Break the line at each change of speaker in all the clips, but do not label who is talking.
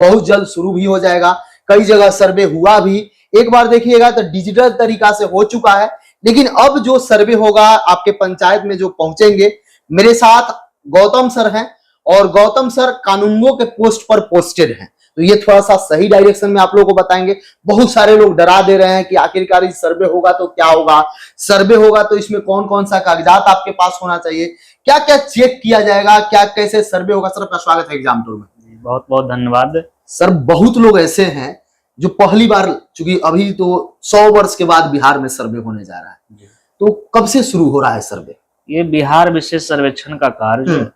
बहुत जल्द शुरू भी हो जाएगा। कई जगह सर्वे हुआ भी, एक बार देखिएगा तो डिजिटल तरीका से हो चुका है। लेकिन अब जो सर्वे होगा आपके पंचायत में जो पहुंचेंगे, मेरे साथ गौतम सर हैं और गौतम सर कानूनगो के पोस्ट पर पोस्टेड हैं, तो ये थोड़ा सा सही डायरेक्शन में आप लोगों को बताएंगे। बहुत सारे लोग डरा दे रहे हैं कि आखिरकार इस सर्वे होगा तो क्या होगा, सर्वे होगा तो इसमें कौन कौन सा कागजात आपके पास होना चाहिए, क्या क्या चेक किया जाएगा, क्या कैसे सर्वे होगा। सर आपका स्वागत है एग्जाम टूर में।
बहुत बहुत धन्यवाद।
सर बहुत लोग ऐसे हैं जो पहली बार, चूंकि अभी तो 100 वर्ष के बाद बिहार में सर्वे होने जा रहा है, तो कब से शुरू हो रहा है सर्वे?
ये बिहार विशेष सर्वेक्षण का कार्य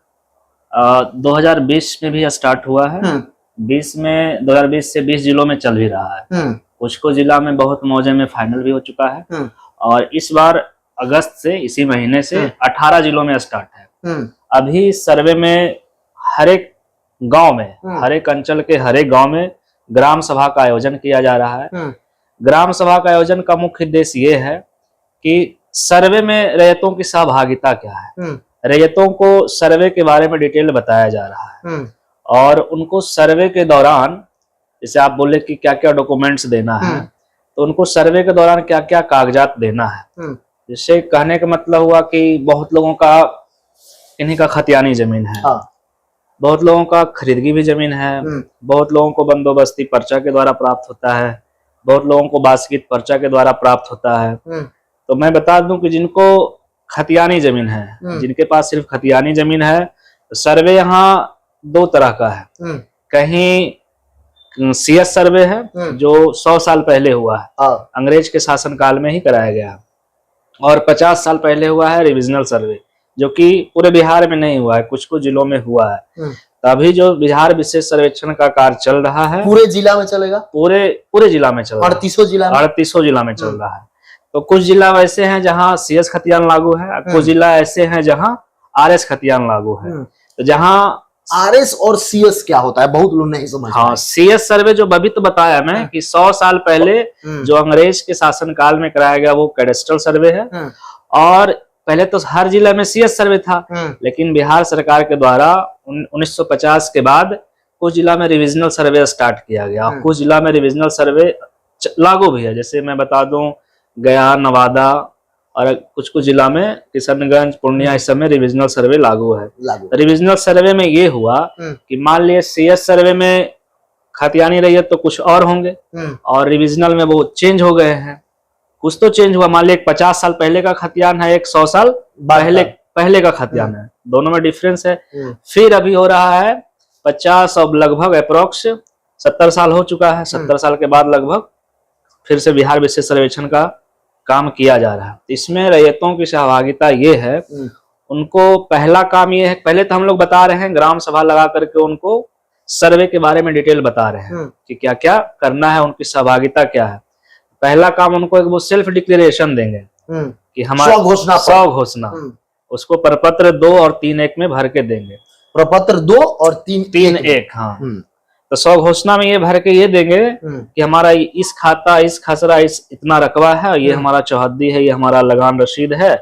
2020 में भी स्टार्ट हुआ है। 2020 से 20 जिलों में चल भी रहा है। कुछ जिला में बहुत मौजे में फाइनल भी हो चुका है और इस बार अगस्त से, इसी महीने से 18 जिलों में स्टार्ट है। अभी सर्वे में हर एक गांव में, हर एक अंचल के हर एक गांव में ग्राम सभा का आयोजन किया जा रहा है। ग्राम सभा का आयोजन का मुख्य उद्देश्य ये है कि सर्वे में रैयतों की सहभागिता क्या है, रैयतों को सर्वे के बारे में डिटेल बताया जा रहा है और उनको सर्वे के दौरान, जैसे आप बोले कि क्या क्या डॉक्यूमेंट्स देना है, तो उनको सर्वे के दौरान क्या क्या कागजात देना है। जिससे कहने का मतलब हुआ कि बहुत लोगों का, इन्हीं का खतियानी जमीन है, बहुत लोगों का खरीदगी भी जमीन है, बहुत लोगों को बंदोबस्ती पर्चा के द्वारा प्राप्त होता है, बहुत लोगों को बास्कित पर्चा के द्वारा प्राप्त होता है। तो मैं बता दूं कि जिनको खतियानी जमीन है, जिनके पास सिर्फ खतियानी जमीन है, तो सर्वे यहाँ 2 तरह का है। कहीं CS सर्वे है जो 100 साल पहले हुआ है, अंग्रेज के शासनकाल में ही कराया गया, और 50 साल पहले हुआ है रिविजनल सर्वे, जो कि पूरे बिहार में नहीं हुआ है, कुछ कुछ जिलों में हुआ है। तभी जो बिहार विशेष सर्वेक्षण का कार्य चल रहा है,
पूरे जिला में चलेगा,
पूरे जिला में चल रहा है,
38
जिला में चल रहा है। तो कुछ जिला वैसे हैं जहां CS खतियान लागू है, कुछ जिला ऐसे हैं जहां RS खतियान लागू है। तो जहां
RS और CS क्या होता है, बहुत लोग नहीं समझ।
हाँ, CS सर्वे जो अभी तो बताया मैं कि 100 साल पहले जो अंग्रेज के शासनकाल में कराया गया वो कैडेस्ट्रल सर्वे है। और पहले तो हर जिले में CS सर्वे था, लेकिन बिहार सरकार के द्वारा 1950 के बाद कुछ जिला में रिविजनल सर्वे स्टार्ट किया गया, कुछ जिला में रिविजनल सर्वे लागू भी है। जैसे मैं बता दूं, गया, नवादा और कुछ कुछ जिला में किशनगंज, पूर्णिया, इस सब में रिविजनल सर्वे लागू है। रिविजनल सर्वे में ये हुआ कि मान लिया CS सर्वे में खतियानी रैयत तो कुछ और होंगे और रिविजनल में वो चेंज हो गए हैं, कुछ तो चेंज हुआ। मान लिया 50 साल पहले का खतियान है, एक 100 साल पहले का खतियान है, दोनों में डिफरेंस है। फिर अभी हो रहा है 50 और लगभग अप्रोक्स 70 साल हो चुका है। 70 साल के बाद लगभग फिर से बिहार विशेष सर्वेक्षण का काम किया जा रहा है। इसमें रैयतों की सहभागिता ये है, उनको पहला काम ये है, पहले तो हम लोग बता रहे हैं ग्राम सभा लगा करके उनको सर्वे के बारे में डिटेल बता रहे हैं कि क्या क्या करना है, उनकी सहभागिता क्या है। पहला काम उनको एक वो सेल्फ डिक्लेरेशन देंगे कि हमारा स्व घोषणा, उसको प्रपत्र 2 और 3-1 में भर के देंगे।
प्रपत्र 2 और 3-1,
हाँ। तो स्व घोषणा में ये भर के ये देंगे कि हमारा इस खाता, इस खसरा, इस इतना रकबा है, ये हमारा चौहद्दी है, ये हमारा लगान रसीद है,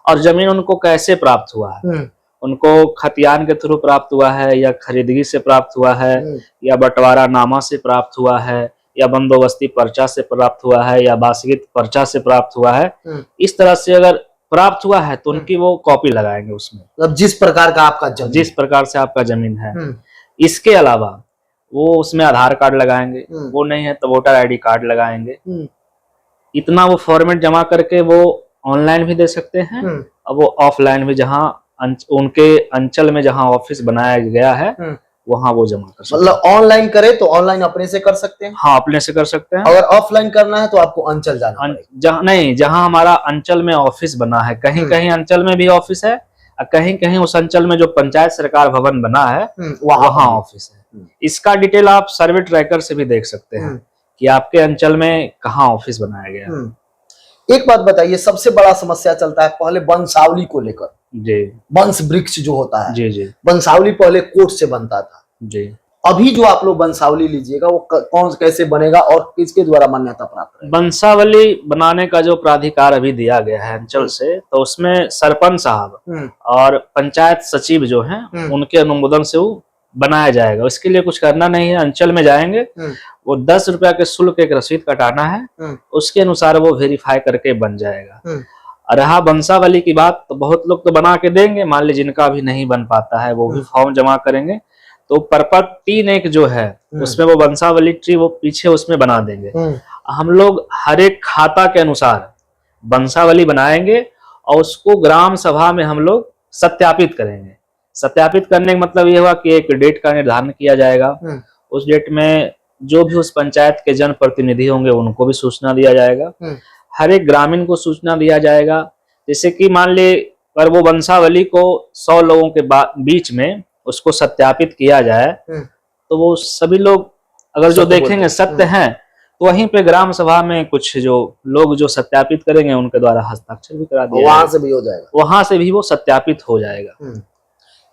और जमीन उनको कैसे प्राप्त हुआ है, उनको खतियान के थ्रू प्राप्त हुआ है या खरीदगी से प्राप्त हुआ है या बंटवारा नामा से प्राप्त हुआ है या बंदोबस्ती पर्चा से प्राप्त हुआ है या बास्कित पर्चा से प्राप्त हुआ है। इस तरह से अगर प्राप्त हुआ है तो उनकी वो कॉपी लगाएंगे उसमें,
मतलब जिस प्रकार से आपका
जमीन है। इसके अलावा वो उसमें आधार कार्ड लगाएंगे, वो नहीं है तो वोटर ID कार्ड लगाएंगे। इतना वो फॉर्मेट जमा करके वो ऑनलाइन भी दे सकते हैं और वो ऑफलाइन भी, जहां उनके अंचल में जहां ऑफिस बनाया गया है वहां वो जमा कर सकते हैं।
मतलब ऑनलाइन करे तो ऑनलाइन अपने से कर सकते हैं?
हाँ, अपने से कर सकते हैं।
अगर ऑफलाइन करना है तो आपको अंचल जाना
पड़ेगा। जहां हमारा अंचल में ऑफिस बना है, कहीं कहीं अंचल में भी ऑफिस है, कहीं कहीं उस अंचल में जो पंचायत सरकार भवन बना है वहां ऑफिस है। इसका डिटेल आप सर्वे ट्रैकर से भी देख सकते हैं कि आपके अंचल में कहाँ ऑफिस बनाया गया।
एक बात बताइए, सबसे बड़ा समस्या चलता है पहले वंशावली को लेकर
जी,
वंश वृक्ष जो होता है
जी,
वंशावली पहले कोर्ट से बनता था
जी।
अभी जो आप लोग वंशावली लीजिएगा वो कौन कैसे बनेगा और किसके द्वारा मान्यता प्राप्त है?
वंशावली बनाने का जो प्राधिकार अभी दिया गया है अंचल से, तो उसमें सरपंच साहब और पंचायत सचिव जो हैं उनके अनुमोदन से वो बनाया जाएगा। इसके लिए कुछ करना नहीं है, अंचल में जाएंगे, वो 10 रुपया के शुल्क एक रसीद कटाना है, उसके अनुसार वो वेरीफाई करके बन जाएगा। और रहा वंशावली की बात, तो बहुत लोग तो बना के देंगे, मान लीजिए जिनका भी नहीं बन पाता है वो भी फॉर्म जमा करेंगे, तो पर्पल 3 जो है उसमें वो वंशावली ट्री वो पीछे उसमें बना देंगे। हम लोग हर एक खाता के अनुसार वंशावली बनाएंगे और उसको ग्राम सभा में हम लोग सत्यापित करेंगे। सत्यापित करने का मतलब ये हुआ कि एक डेट का निर्धारण किया जाएगा, उस डेट में जो भी उस पंचायत के जनप्रतिनिधि होंगे उनको भी सूचना दिया जाएगा, हर एक ग्रामीण को सूचना दिया जाएगा। जैसे कि मान ले अगर वो वंशावली को 100 लोगों के बीच में उसको सत्यापित किया जाए, तो वो सभी लोग अगर जो देखेंगे सत्य है, तो वहीं पे ग्राम सभा में कुछ जो लोग जो सत्यापित करेंगे उनके द्वारा हस्ताक्षर भी करा दिया,
वहां से भी हो जाएगा,
वहां से भी वो सत्यापित हो जाएगा।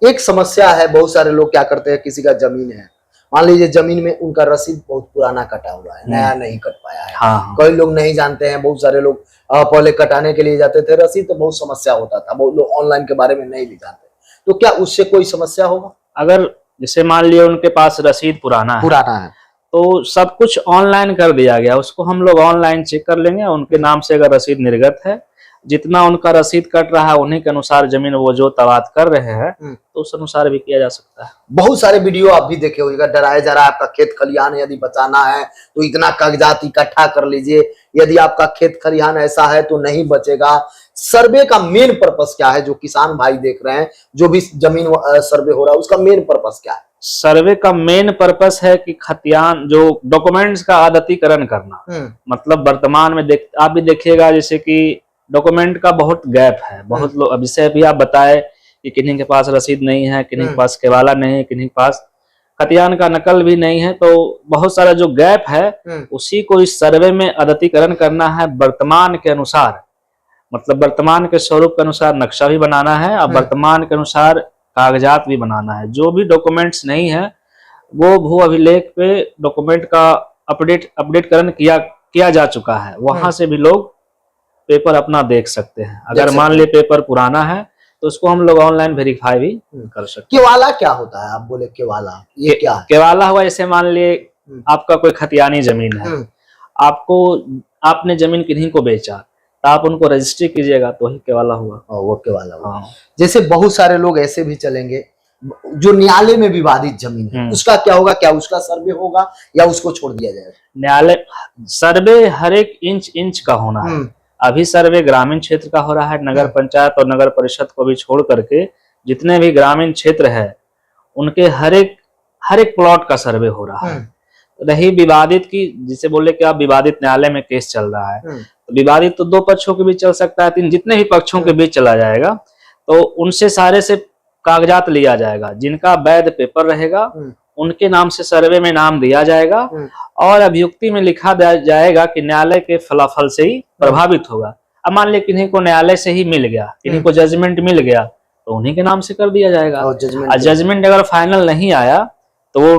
एक समस्या है, बहुत सारे लोग क्या करते हैं, किसी का जमीन है, मान लीजिए जमीन में उनका रसीद बहुत पुराना कटा हुआ है, नया नहीं कट पाया है।
हाँ।
कई लोग नहीं जानते हैं, बहुत सारे लोग पहले कटाने के लिए जाते थे, रसीद तो बहुत समस्या होता था, बहुत लोग ऑनलाइन के बारे में नहीं भी जानते, तो क्या उससे कोई समस्या होगा?
अगर जैसे मान लिया उनके पास रसीद पुराना है तो सब कुछ ऑनलाइन कर दिया गया, उसको हम लोग ऑनलाइन चेक कर लेंगे, उनके नाम से अगर रसीद निर्गत है, जितना उनका रसीद कट रहा है उन्हीं के अनुसार जमीन वो जो तवाद कर रहे हैं तो उस अनुसार भी किया जा सकता है।
बहुत सारे वीडियो आप भी देखे होंगे, डराया जा रहा है आपका खेत खलिहान यदि बचाना है तो इतना कागजात इकट्ठा कर लीजिए, यदि आपका खेत खलिहान ऐसा है तो नहीं बचेगा। सर्वे का मेन पर्पस क्या है? जो किसान भाई देख रहे हैं, जो भी जमीन सर्वे हो रहा है, उसका मेन पर्पस क्या है?
सर्वे का मेन पर्पस है कि खतियान जो डॉक्यूमेंट्स का आदतीकरण करना। मतलब वर्तमान में आप भी देखिएगा जैसे कि डॉक्यूमेंट का बहुत गैप है, बहुत लोग अभी से भी आप बताए कि किन्हीं के पास रसीद नहीं है, किन्हीं के पास केवाला नहीं है, किन्हीं के पास खतियान का नकल भी नहीं है, तो बहुत सारा जो गैप है उसी को इस सर्वे में आदतीकरण करना है वर्तमान के अनुसार। मतलब वर्तमान के स्वरूप के अनुसार नक्शा भी बनाना है और वर्तमान के अनुसार कागजात भी बनाना है। जो भी डॉक्यूमेंट्स नहीं है वो भू अभिलेख पे डॉक्यूमेंट का अपडेटकरण किया जा चुका है, वहां से भी लोग पेपर अपना देख सकते हैं। अगर मान ले पेपर पुराना है तो उसको हम लोग ऑनलाइन वेरीफाई भी कर सकते हैं।
केवाला क्या होता है? आप बोले केवाला, ये क्या है?
केवाला हुआ जैसे मान लिए आपका कोई खतियानी जमीन है, आपने जमीन किन्हीं को बेचा तो आप उनको रजिस्ट्री कीजिएगा तो ही केवाला हुआ।
वो केवाला हुआ। जैसे बहुत सारे लोग ऐसे भी चलेंगे जो न्यायालय में विवादित जमीन है, उसका क्या होगा? क्या उसका सर्वे होगा या उसको छोड़ दिया जाएगा?
न्यायालय सर्वे हर एक इंच का होना है। अभी सर्वे ग्रामीण क्षेत्र का हो रहा है, नगर पंचायत और नगर परिषद को भी छोड़ करके जितने भी ग्रामीण क्षेत्र है उनके हर एक प्लॉट का सर्वे हो रहा है। रही विवादित की, जिसे बोले कि आप विवादित न्यायालय में केस चल रहा है, तो विवादित तो 2 पक्षों के बीच चल सकता है, जितने भी पक्षों के बीच चला जाएगा तो उनसे सारे से कागजात लिया जाएगा, जिनका वैध पेपर रहेगा उनके नाम से सर्वे में नाम दिया जाएगा और अभियुक्ति में लिखा जाएगा कि न्यायालय के फलाफल से ही प्रभावित होगा। अब मान लिया किन्हीं को न्यायालय से ही मिल गया, किन्हीं को जजमेंट मिल गया तो उन्हीं के नाम से कर दिया जाएगा। और जजमेंट अगर फाइनल नहीं आया तो वो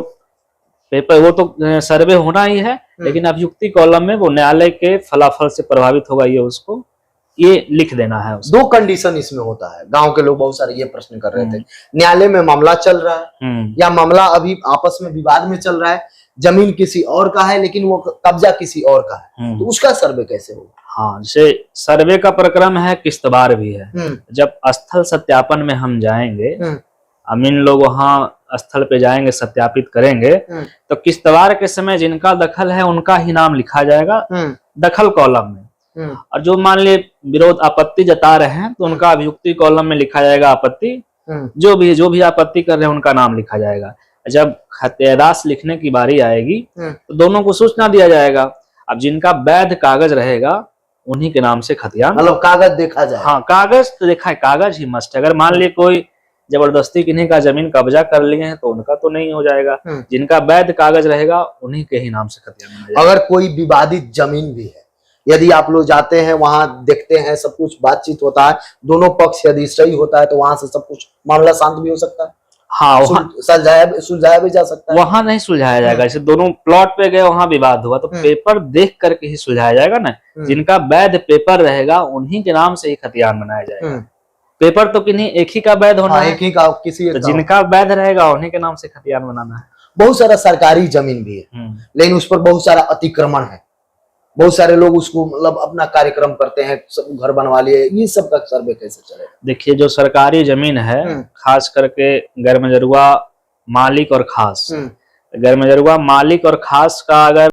पेपर वो तो सर्वे होना ही है, लेकिन अभियुक्ति कॉलम में वो न्यायालय के फलाफल से प्रभावित होगा ये उसको ये लिख देना है।
2 कंडीशन इसमें होता है। गांव के लोग बहुत सारे ये प्रश्न कर रहे थे, न्यायालय में मामला चल रहा है या मामला अभी आपस में विवाद में चल रहा है, जमीन किसी और का है लेकिन वो कब्जा किसी और का है, तो उसका सर्वे कैसे होगा?
हाँ, जैसे सर्वे का प्रक्रम है, किस्तवार भी है। जब स्थल सत्यापन में हम जाएंगे, अमीन लोग वहाँ स्थल पे जाएंगे, सत्यापित करेंगे, तो किस्तवार के समय जिनका दखल है उनका ही नाम लिखा जाएगा दखल कॉलम में। और जो मान लिए विरोध आपत्ति जता रहे हैं तो उनका अभियुक्ति कॉलम में लिखा जाएगा आपत्ति, जो भी आपत्ति कर रहे हैं उनका नाम लिखा जाएगा। जब खतेदास लिखने की बारी आएगी तो दोनों को सूचना दिया जाएगा। अब जिनका वैध कागज रहेगा उन्हीं के नाम से खतियान,
मतलब कागज देखा जाए।
हाँ, कागज तो देखा है, कागज ही मस्ट। अगर मान लिए कोई जबरदस्ती किन्हीं का जमीन कब्जा कर लिए हैं तो उनका तो नहीं हो जाएगा, जिनका वैध कागज रहेगा उन्हीं के ही नाम से खतियान।
अगर कोई विवादित जमीन भी है, यदि आप लोग जाते हैं वहां देखते हैं सब कुछ बातचीत होता है, दोनों पक्ष यदि सही होता है तो वहां से सब कुछ मामला शांत भी हो सकता है।
हाँ,
सुलझाया भी जा सकता है।
वहां नहीं सुलझाया जाएगा। जैसे दोनों प्लॉट पे गए, वहां विवाद हुआ तो पेपर देख करके ही सुलझाया जाएगा ना। जिनका वैध पेपर रहेगा उन्हीं के नाम से ही खतियान बनाया जाएगा। पेपर तो किन्हीं एक ही का वैध होना
हाँ,
है,
एक ही का किसी एक
तो
का
जिनका वैध रहेगा उन्हीं के नाम से खतियान बनाना है।
बहुत सारा सरकारी जमीन भी है, लेकिन उस पर बहुत सारा अतिक्रमण है, बहुत सारे लोग उसको मतलब अपना कार्यक्रम करते हैं, सब घर बनवा लिए, ये सब का सर्वे कैसे चलेगा?
देखिए जो सरकारी जमीन है, खास करके गैर मजरूआ मालिक और खास, गैर मजरूआ मालिक और खास का अगर